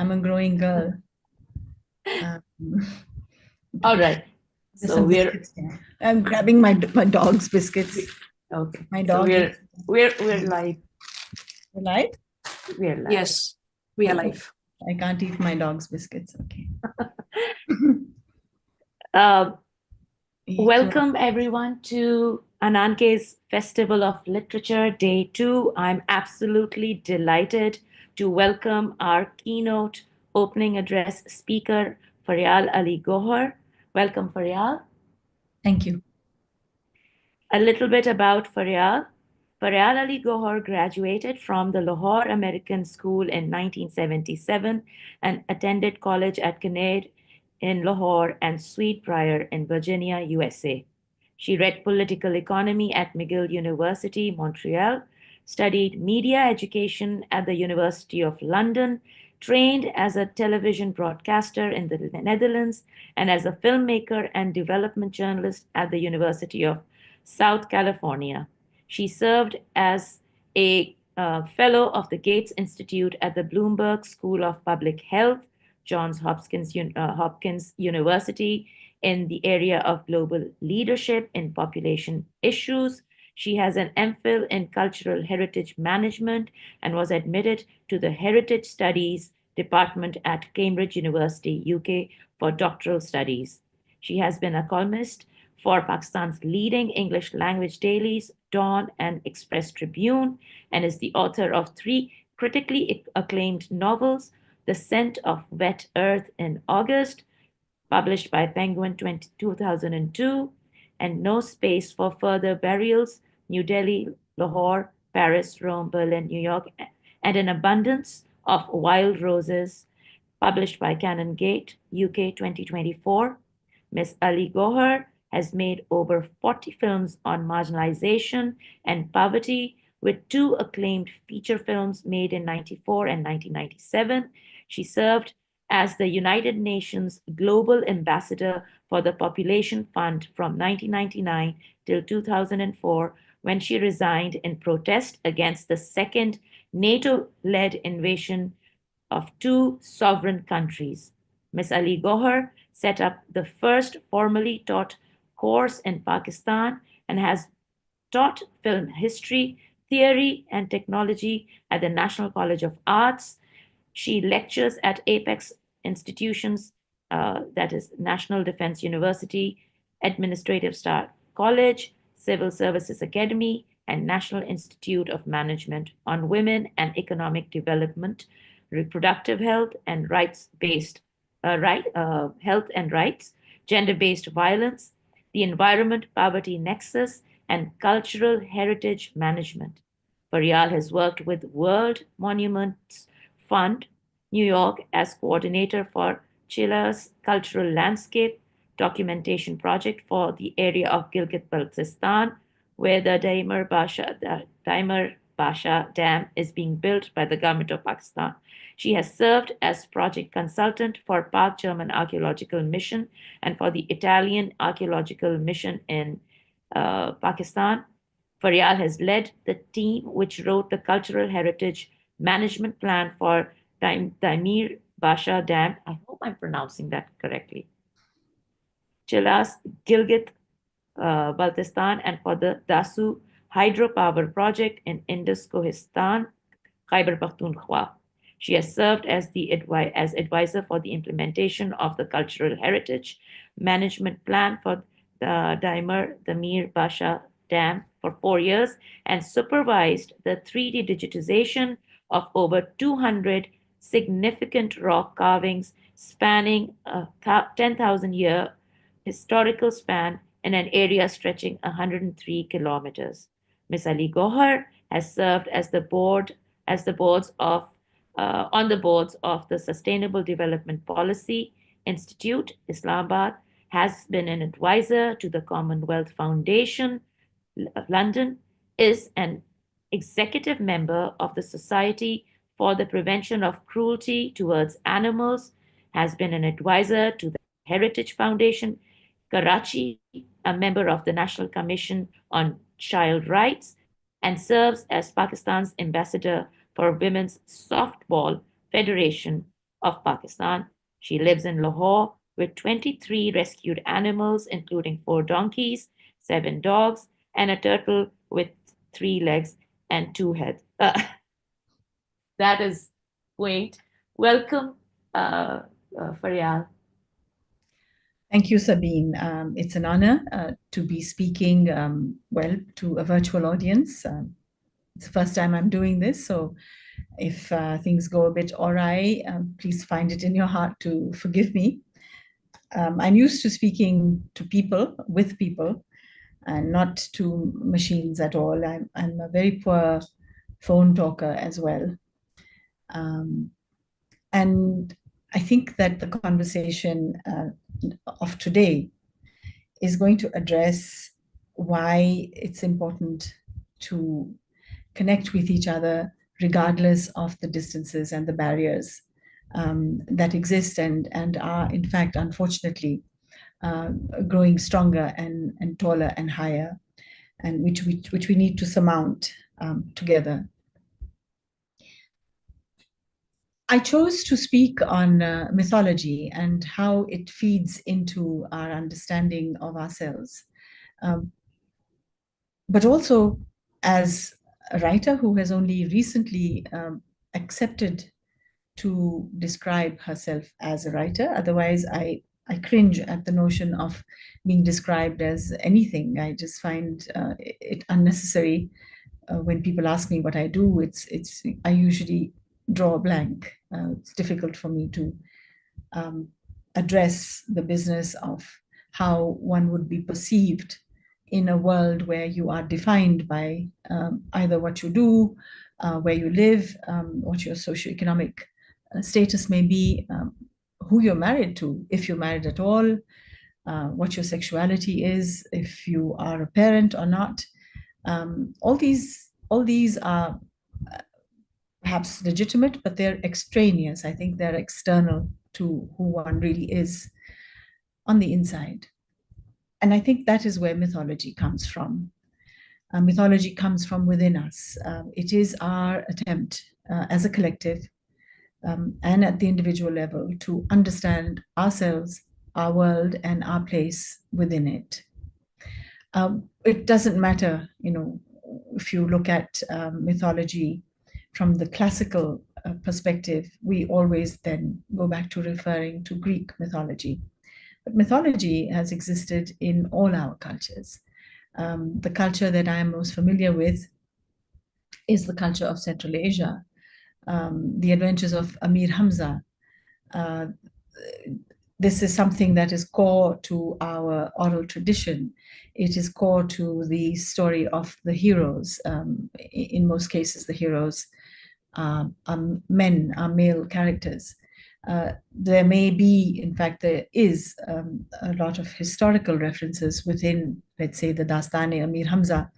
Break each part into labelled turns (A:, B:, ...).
A: I'm a growing girl. Um,
B: All right.
A: there's
B: So
A: some
B: we're
A: biscuits there. I'm grabbing my dog's biscuits.
B: okay.
A: My
B: So
A: dog
B: we're
A: eats.
B: we're live.
A: You like?
B: We're live.
C: Yes, we are
A: Oh,
C: live.
A: I can't eat my dog's biscuits. Okay.
B: Uh,
A: So,
B: Welcome everyone to Ananke's Festival of Literature Day 2. I'm absolutely delighted to welcome our keynote opening address speaker, Feryal Ali Gauhar. Welcome, Feryal.
A: thank you.
B: A little bit about Feryal. Feryal Ali Gauhar graduated from the Lahore American School in 1977 and attended college at Keynote in Lahore and Sweetbriar in Virginia, USA. She read political economy at McGill University, Montreal, studied media education at the University of London, trained as a television broadcaster in the Netherlands, and as a filmmaker and development journalist at the University of South California. She served as a fellow of the Gates Institute at the Bloomberg School of Public Health, Hopkins University, in the area of global leadership in population issues. She has an MPhil in Cultural Heritage Management and was admitted to the Heritage Studies Department at Cambridge University, UK, for doctoral studies. She has been a columnist for Pakistan's leading English language dailies, Dawn and Express Tribune, and is the author of three critically acclaimed novels: The Scent of Wet Earth in August, published by Penguin 2002, and No Space for Further Burials, New Delhi, Lahore, Paris, Rome, Berlin, New York, and An Abundance of Wild Roses, published by Canongate, UK 2024. Miss Ali Gauhar has made over 40 films on marginalization and poverty, with two acclaimed feature films made in 94 and 1997. She served as the United Nations Global Ambassador for the Population Fund from 1999 till 2004, when she resigned in protest against the second NATO led invasion of two sovereign countries. Ms. Ali Gauhar set up the first formally taught course in Pakistan and has taught film history, theory, and technology at the National College of Arts. She lectures at Apex institutions, that is National Defense University, Administrative Staff College, Civil Services Academy, and National Institute of Management on women and economic development, reproductive health and health and rights, gender-based violence, the environment poverty nexus, and cultural heritage management. Feryal has worked with World Monuments Fund, New York, as coordinator for Chile's cultural landscape documentation project for the area of Gilgit-Baltistan, where the Daimar Basha Dam is being built by the government of Pakistan. She has served as project consultant for Pak German Archaeological Mission and for the Italian Archaeological Mission in Pakistan. Feryal has led the team which wrote the Cultural Heritage Management Plan for Daimir Basha Dam. I hope I'm pronouncing that correctly. Chilas Gilgit Baltistan, and for the Dasu hydropower project in Indus Kohistan, Khyber Pakhtunkhwa. She has served as as advisor for the implementation of the Cultural Heritage Management Plan for the Damir Basha Dam for 4 years and supervised the 3D digitization of over 200 significant rock carvings spanning a 10,000-year historical span in an area stretching 103 kilometers. Ms. Ali Gauhar has served as the boards of on the boards of the Sustainable Development Policy Institute, Islamabad, has been an advisor to the Commonwealth Foundation, London, is an executive member of the Society for the Prevention of Cruelty towards Animals, has been an advisor to the Heritage Foundation, Karachi, a member of the National Commission on Child Rights, and serves as Pakistan's ambassador for Women's Softball Federation, of Pakistan. She lives in Lahore with 23 rescued animals, including 4 donkeys, 7 dogs, and a turtle with 3 legs and 2 heads. That is quaint. Welcome, Feryal.
A: Thank you, Sabine. It's an honor to be speaking, well, to a virtual audience. It's the first time I'm doing this, so if things go a bit awry, please find it in your heart to forgive me. I'm used to speaking to people, with people, and not to machines at all. I'm a very poor phone talker as well. And I think that the conversation of today is going to address why it's important to connect with each other regardless of the distances and the barriers that exist and are, in fact, unfortunately, growing stronger and taller and higher, and which we need to surmount together. I chose to speak on mythology and how it feeds into our understanding of ourselves. But also as a writer who has only recently accepted to describe herself as a writer. Otherwise, I cringe at the notion of being described as anything. I just find it unnecessary. When people ask me what I do, I usually draw a blank. It's difficult for me to address the business of how one would be perceived in a world where you are defined by either what you do, where you live, what your socioeconomic status may be, who you're married to, if you're married at all, what your sexuality is, if you are a parent or not. All these are perhaps legitimate, but they're extraneous. I think they're external to who one really is on the inside. And I think that is where mythology comes from. Mythology comes from within us. It is our attempt as a collective and at the individual level to understand ourselves, our world, and our place within it. It doesn't matter, if you look at mythology from the classical perspective, we always then go back to referring to Greek mythology. But mythology has existed in all our cultures. The culture that I am most familiar with is the culture of Central Asia, the adventures of Amir Hamza. This is something that is core to our oral tradition. It is core to the story of the heroes. In most cases, the heroes are men, are male characters. There may be, in fact, there is a lot of historical references within, let's say, the Dastane Amir Hamza,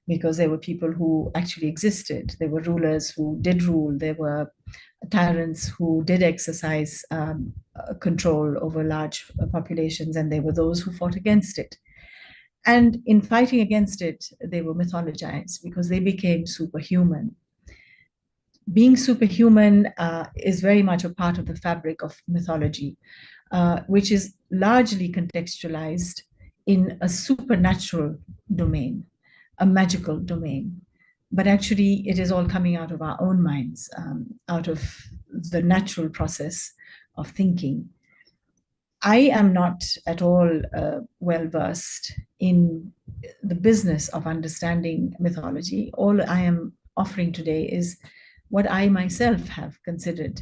A: because there were people who actually existed. There were rulers who did rule. There were tyrants who did exercise control over large populations, and there were those who fought against it. And in fighting against it, they were mythologized because they became superhuman. Being superhuman is very much a part of the fabric of mythology, which is largely contextualized in a supernatural domain, a magical domain. But actually, it is all coming out of our own minds, out of the natural process of thinking. I am not at all well versed in the business of understanding mythology. All I am offering today is what I myself have considered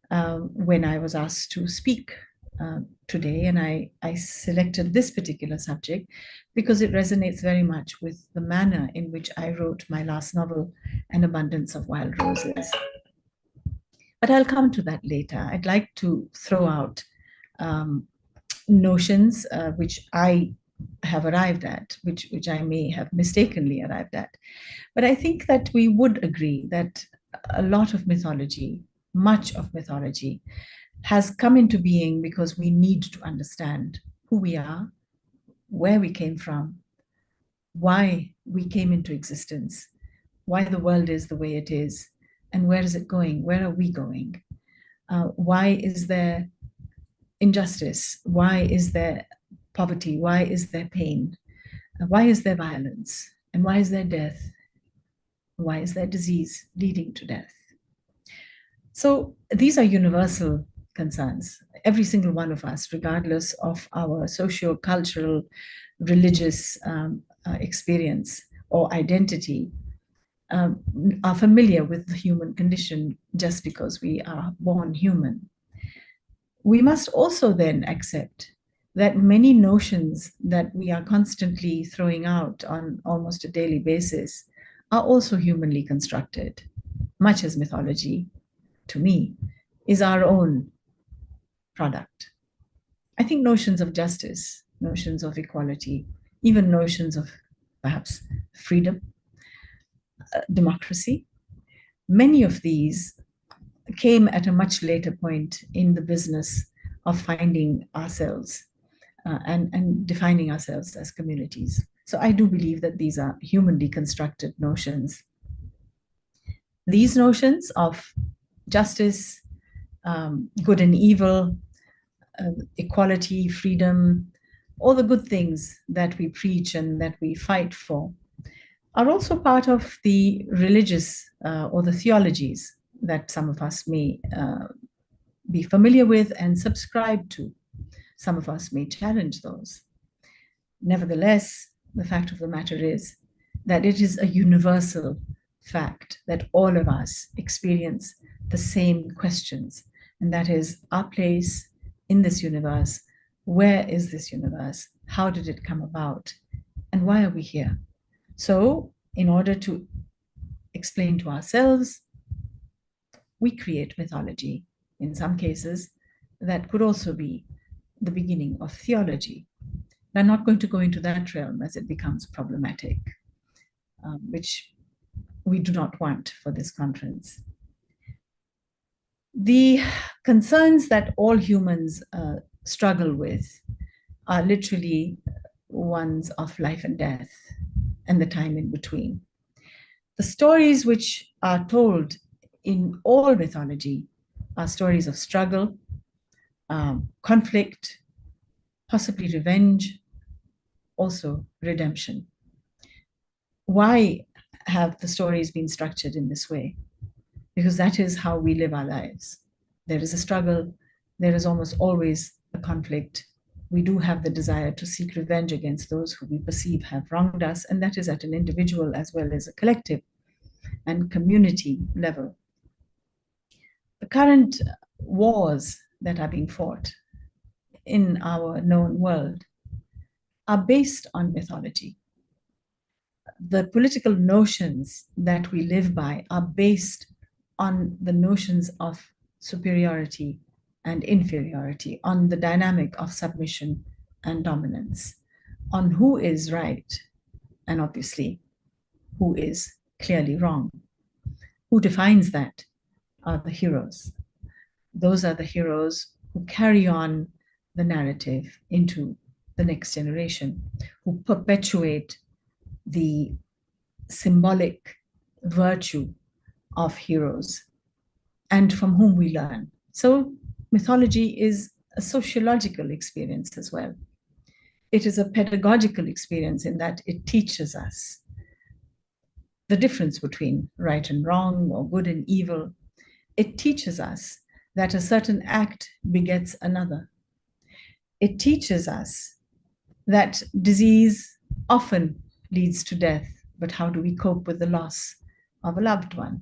A: when I was asked to speak today. And I selected this particular subject because it resonates very much with the manner in which I wrote my last novel, An Abundance of Wild Roses. But I'll come to that later. I'd like to throw out notions which I have arrived at, which I may have mistakenly arrived at. But I think that we would agree that a lot of mythology, much of mythology, has come into being because we need to understand who we are, where we came from, why we came into existence, why the world is the way it is, and where is it going? Where are we going? Why is there injustice? Why is there poverty? Why is there pain? Why is there violence? And why is there death? Why is there disease leading to death? So these are universal concerns. Every single one of us, regardless of our socio-cultural, religious experience or identity, are familiar with the human condition just because we are born human. We must also then accept that many notions that we are constantly throwing out on almost a daily basis are also humanly constructed, much as mythology, to me, is our own product. I think notions of justice, notions of equality, even notions of perhaps freedom, democracy, many of these came at a much later point in the business of finding ourselves and defining ourselves as communities. So I do believe that these are humanly constructed notions. These notions of justice, good and evil, equality, freedom, all the good things that we preach and that we fight for are also part of the religious or the theologies that some of us may be familiar with and subscribe to. Some of us may challenge those. Nevertheless, the fact of the matter is that it is a universal fact that all of us experience the same questions, and that is our place in this universe. Where is this universe? How did it come about? And why are we here? So, in order to explain to ourselves, we create mythology. In some cases, that could also be the beginning of theology. I'm not going to go into that realm as it becomes problematic, which we do not want for this conference. The concerns that all humans struggle with are literally ones of life and death and the time in between. The stories which are told in all mythology are stories of struggle, conflict, possibly revenge, also redemption. Why have the stories been structured in this way? Because that is how we live our lives. There is a struggle, there is almost always a conflict. We do have the desire to seek revenge against those who we perceive have wronged us, and that is at an individual as well as a collective and community level. The current wars that are being fought in our known world are based on mythology. The political notions that we live by are based on the notions of superiority and inferiority, on the dynamic of submission and dominance, on who is right and obviously who is clearly wrong. Who defines that are the heroes. Those are the heroes who carry on the narrative into the next generation, who perpetuate the symbolic virtue of heroes and from whom we learn. So mythology is a sociological experience as well. It is a pedagogical experience in that it teaches us the difference between right and wrong or good and evil. It teaches us that a certain act begets another. It teaches us that disease often leads to death, but how do we cope with the loss of a loved one?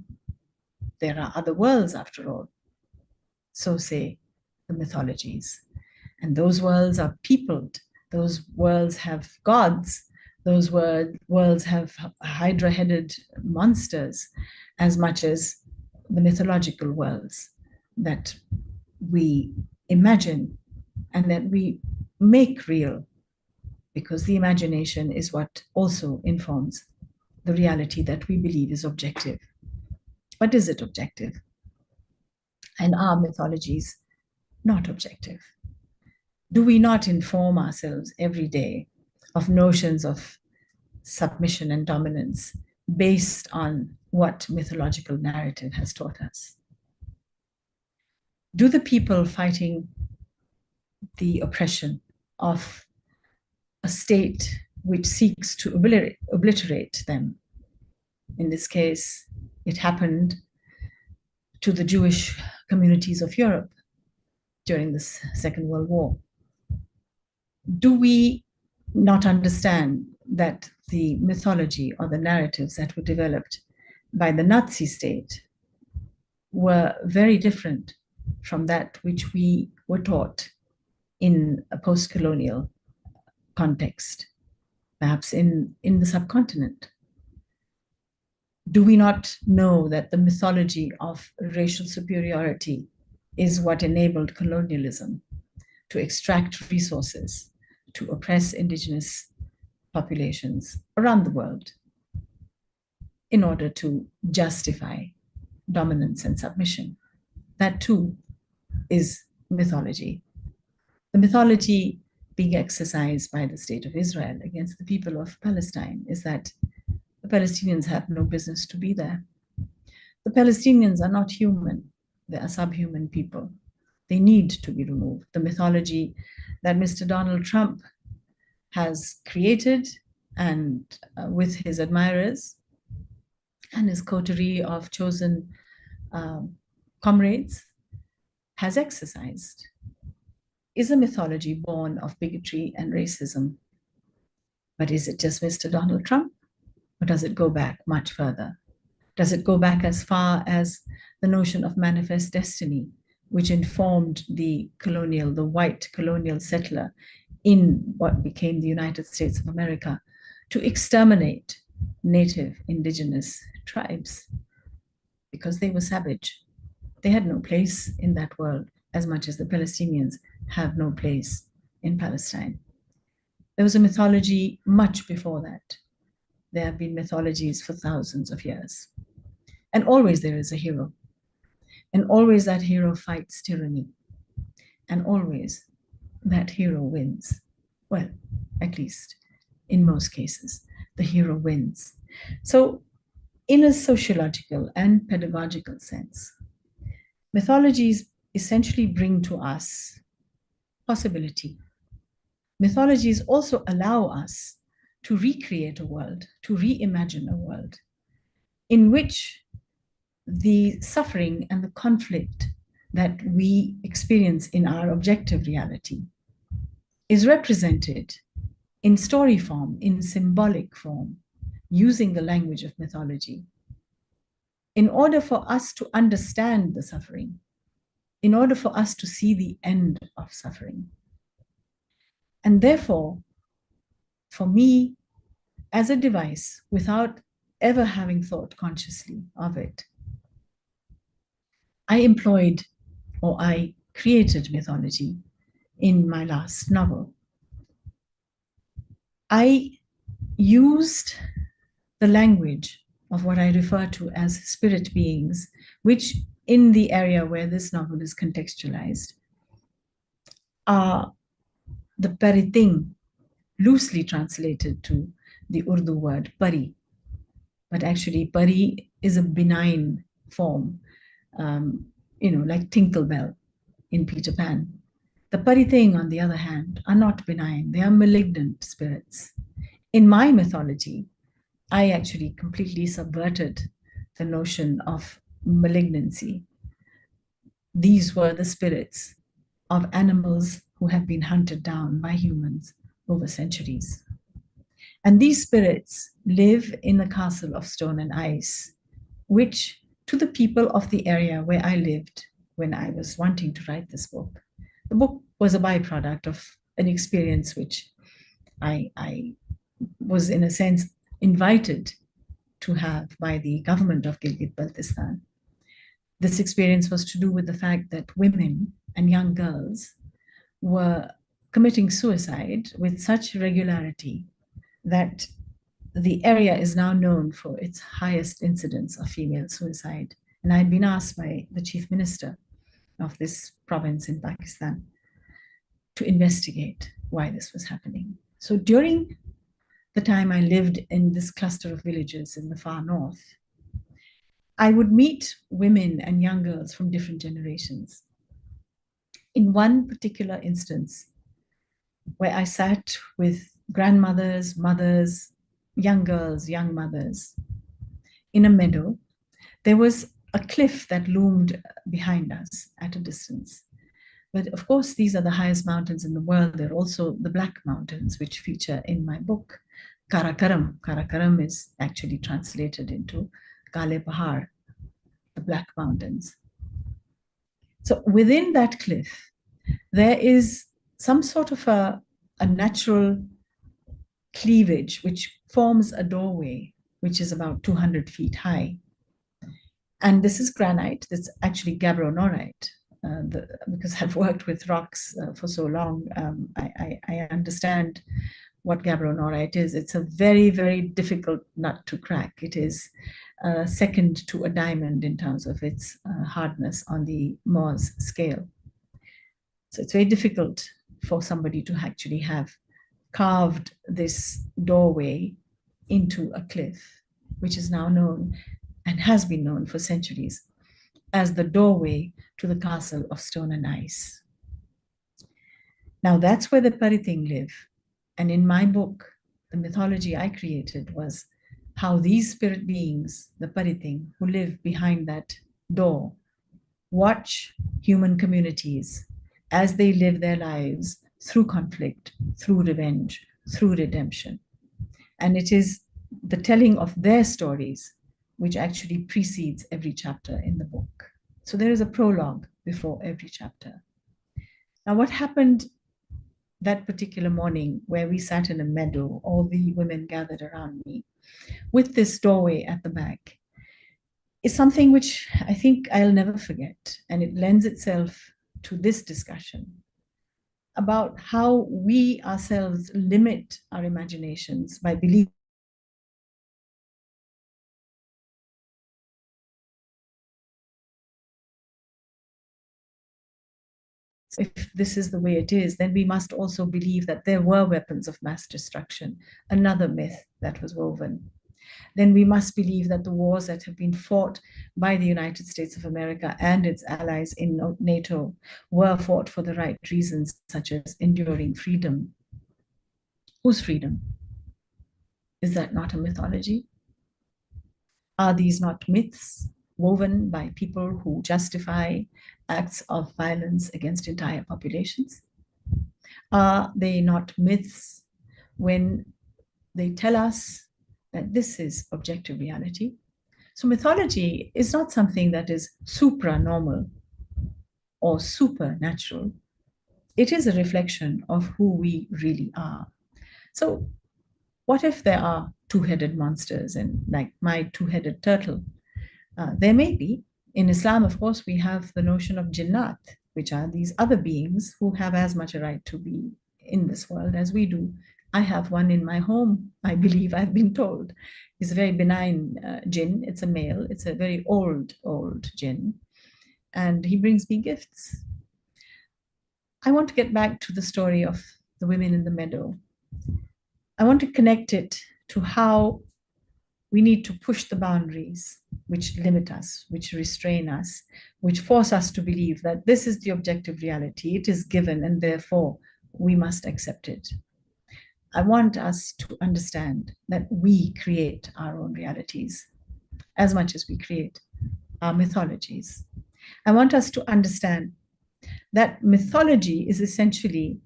A: There are other worlds after all, so say the mythologies. And those worlds are peopled. Those worlds have gods. Those worlds have hydra-headed monsters as much as the mythological worlds that we imagine and that we make real, because the imagination is what also informs the reality that we believe is objective. But is it objective? And are mythologies not objective? Do we not inform ourselves every day of notions of submission and dominance based on what mythological narrative has taught us? Do the people fighting the oppression of a state which seeks to obliterate them? In this case, it happened to the Jewish communities of Europe during the Second World War. Do we not understand that the mythology or the narratives that were developed by the Nazi state were very different from that which we were taught in a post-colonial context, perhaps in the subcontinent? Do we not know that the mythology of racial superiority is what enabled colonialism to extract resources, to oppress indigenous populations around the world in order to justify dominance and submission? That too is mythology. The mythology being exercised by the state of Israel against the people of Palestine is that the Palestinians have no business to be there. The Palestinians are not human, they are subhuman people. They need to be removed. The mythology that Mr. Donald Trump has created, and with his admirers and his coterie of chosen comrades has exercised, is a mythology born of bigotry and racism. But is it just Mr. Donald Trump? Or does it go back much further? Does it go back as far as the notion of manifest destiny, which informed the white colonial settler in what became the United States of America to exterminate native indigenous tribes because they were savage? They had no place in that world, as much as the Palestinians have no place in Palestine. There was a mythology much before that. There have been mythologies for thousands of years. And always there is a hero. And always that hero fights tyranny. And always that hero wins. Well, at least in most cases, the hero wins. So in a sociological and pedagogical sense, mythologies essentially bring to us possibility. Mythologies also allow us to recreate a world, to reimagine a world in which the suffering and the conflict that we experience in our objective reality is represented in story form, in symbolic form, using the language of mythology, in order for us to understand the suffering, in order for us to see the end of suffering. And therefore, for me, as a device, without ever having thought consciously of it, I created mythology in my last novel. I used the language of what I refer to as spirit beings, which in the area where this novel is contextualized are the pariting, loosely translated to the Urdu word pari. But actually, pari is a benign form, like Tinkerbell in Peter Pan. The pariting, on the other hand, are not benign. They are malignant spirits. In my mythology, I actually completely subverted the notion of malignancy. These were the spirits of animals who have been hunted down by humans over centuries. And these spirits live in a castle of stone and ice, which to the people of the area where I lived when I was wanting to write this book, the book was a byproduct of an experience which I was, in a sense, invited to have by the government of Gilgit-Baltistan. This experience was to do with the fact that women and young girls were committing suicide with such regularity that the area is now known for its highest incidence of female suicide. And I had been asked by the chief minister of this province in Pakistan to investigate why this was happening. So during the time I lived in this cluster of villages in the far north, I would meet women and young girls from different generations. in one particular instance where I sat with grandmothers, mothers, young girls, young mothers in a meadow, there was a cliff that loomed behind us at a distance. But of course, these are the highest mountains in the world. They're also the Black Mountains, which feature in my book. Karakoram. Karakoram is actually translated into Kale Pahar, the Black Mountains. So within that cliff, there is some sort of a natural cleavage which forms a doorway, which is about 200 feet high. And this is granite, that's actually gabbro-norite. Because I've worked with rocks for so long, I understand what gabbro-norite is. It's a very, very difficult nut to crack. It is second to a diamond in terms of its hardness on the Mohs scale. So it's very difficult for somebody to actually have carved this doorway into a cliff, which is now known and has been known for centuries as the doorway to the castle of stone and ice. Now that's where the Pariting live. And in my book, the mythology I created was how these spirit beings, the Pariting, who live behind that door, watch human communities as they live their lives through conflict, through revenge, through redemption. And it is the telling of their stories which actually precedes every chapter in the book. So there is a prologue before every chapter. Now, what happened that particular morning where we sat in a meadow, all the women gathered around me, with this doorway at the back, is something which I think I'll never forget. And it lends itself to this discussion about how we ourselves limit our imaginations by believing if this is the way it is, then we must also believe that there were weapons of mass destruction, another myth that was woven. Then we must believe that the wars that have been fought by the United States of America and its allies in NATO were fought for the right reasons, such as enduring freedom. Whose freedom? Is that not a mythology? Are these not myths woven by people who justify acts of violence against entire populations? Are they not myths when they tell us that this is objective reality? So mythology is not something that is supranormal or supernatural. It is a reflection of who we really are. So what if there are two-headed monsters and like my two-headed turtle? There may be. In Islam, of course, we have the notion of jinnat, which are these other beings who have as much a right to be in this world as we do. I have one in my home, I believe I've been told. He's a very benign jinn. It's a male. It's a very old jinn. And he brings me gifts. I want to get back to the story of the women in the meadow. I want to connect it to how we need to push the boundaries which limit us, which restrain us, which force us to believe that this is the objective reality. It is given, and therefore we must accept it. I want us to understand that we create our own realities as much as we create our mythologies. I want us to understand that mythology is essentially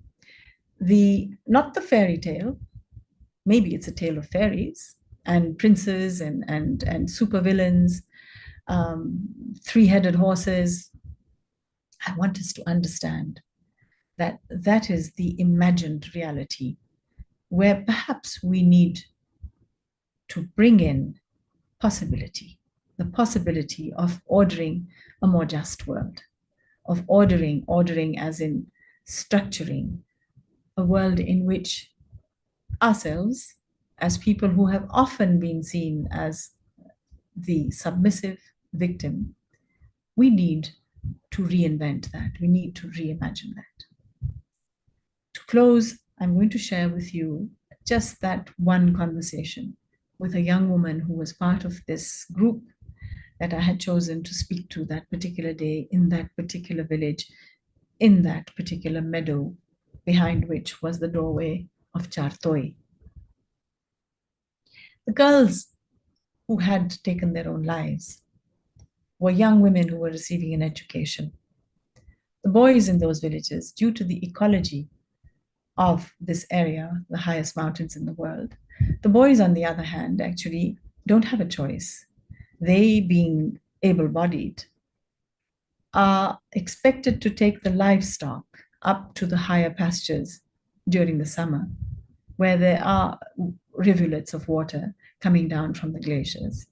A: not the fairy tale. Maybe it's a tale of fairies and princes and supervillains, three-headed horses. I want us to understand that that is the imagined reality where perhaps we need to bring in possibility, the possibility of ordering a more just world, of ordering as in structuring a world in which ourselves, as people who have often been seen as the submissive victim, we need to reinvent that. We need to reimagine that. To close, I'm going to share with you just that one conversation with a young woman who was part of this group that I had chosen to speak to that particular day in that particular village in that particular meadow, behind which was the doorway of Chartoi. The girls who had taken their own lives were young women who were receiving an education. The boys in those villages, due to the ecology of this area, the highest mountains in the world, the boys, on the other hand, actually don't have a choice. They, being able-bodied, are expected to take the livestock up to the higher pastures during the summer, where there are rivulets of water coming down from the glaciers.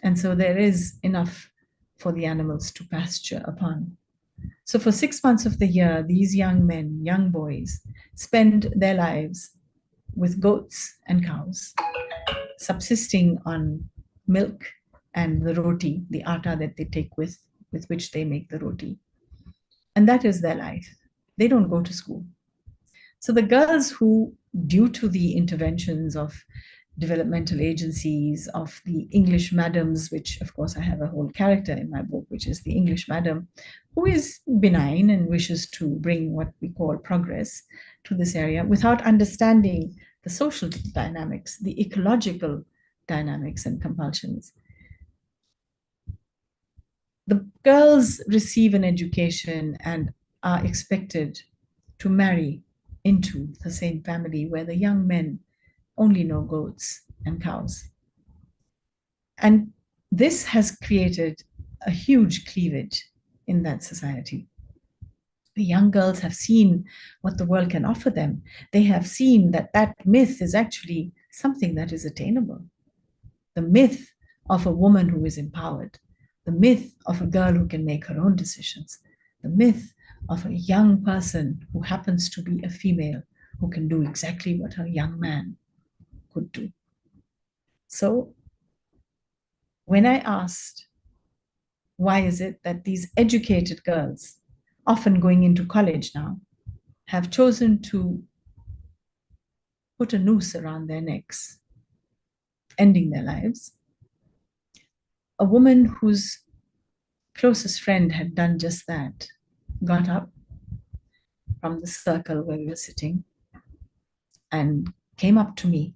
A: And so there is enough for the animals to pasture upon. So for 6 months of the year, these young men, young boys, spend their lives with goats and cows, subsisting on milk and the roti, the atta that they take with which they make the roti. And that is their life. They don't go to school. So the girls who, due to the interventions of developmental agencies, of the English madams, which of course I have a whole character in my book, which is the English madam, who is benign and wishes to bring what we call progress to this area without understanding the social dynamics, the ecological dynamics and compulsions. The girls receive an education and are expected to marry into the same family where the young men only know goats and cows. And this has created a huge cleavage in that society. The young girls have seen what the world can offer them. They have seen that that myth is actually something that is attainable. The myth of a woman who is empowered, the myth of a girl who can make her own decisions, the myth of a young person who happens to be a female who can do exactly what her young man could do. So when I asked, why is it that these educated girls, often going into college now, have chosen to put a noose around their necks, ending their lives? A woman whose closest friend had done just that got up from the circle where we were sitting and came up to me.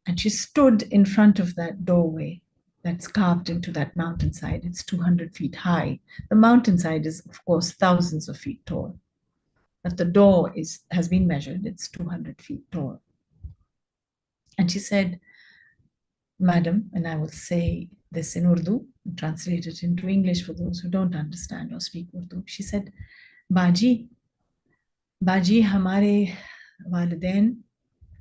A: And she stood in front of that doorway that's carved into that mountainside. It's 200 feet high. The mountainside is, of course, thousands of feet tall. But the door has been measured. It's 200 feet tall. And she said, Madam, and I will say this in Urdu, translate it into English for those who don't understand or speak Urdu. She said, Baji, हमारे वालिदैन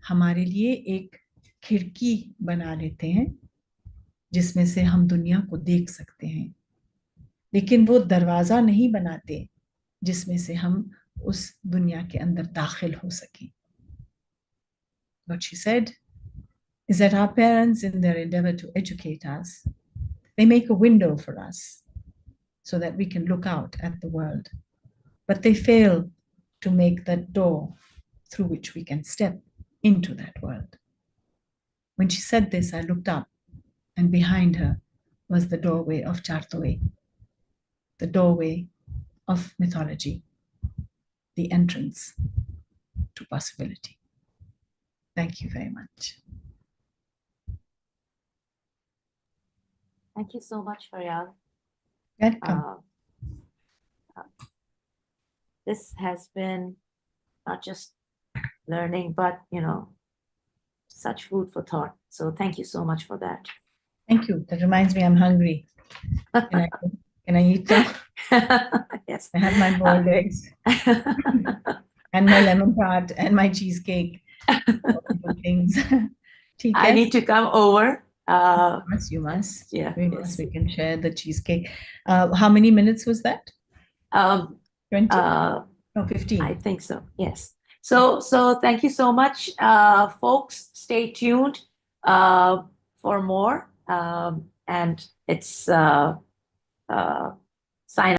A: हमारे लिए एक खिड़की बना लेते हैं जिसमें से हम दुनिया को देख सकते हैं, लेकिन वो दरवाजा नहीं बनाते जिसमें से हम उस दुनिया के अंदर दाखिल हो सकें. What she said is that our parents, in their endeavor to educate us, they make a window for us so that we can look out at the world, but they fail to make that door through which we can step into that world. When she said this, I looked up, and behind her was the doorway of Chartoi, the doorway of mythology, the entrance to possibility. Thank you very much.
B: Thank you so much, Feryal.
A: Welcome.
B: This has been not just learning, but, such food for thought. So thank you so much for that.
A: Thank you. That reminds me, I'm hungry. Can I eat now?
B: Yes.
A: I have my boiled eggs and my lemon tart and my cheesecake. Things.
B: I need to come over.
A: You must.
B: Yeah.
A: We can share the cheesecake. How many minutes was that? 20? No, 15.
B: I think so. Yes. So thank you so much, folks. Stay tuned for more. And it's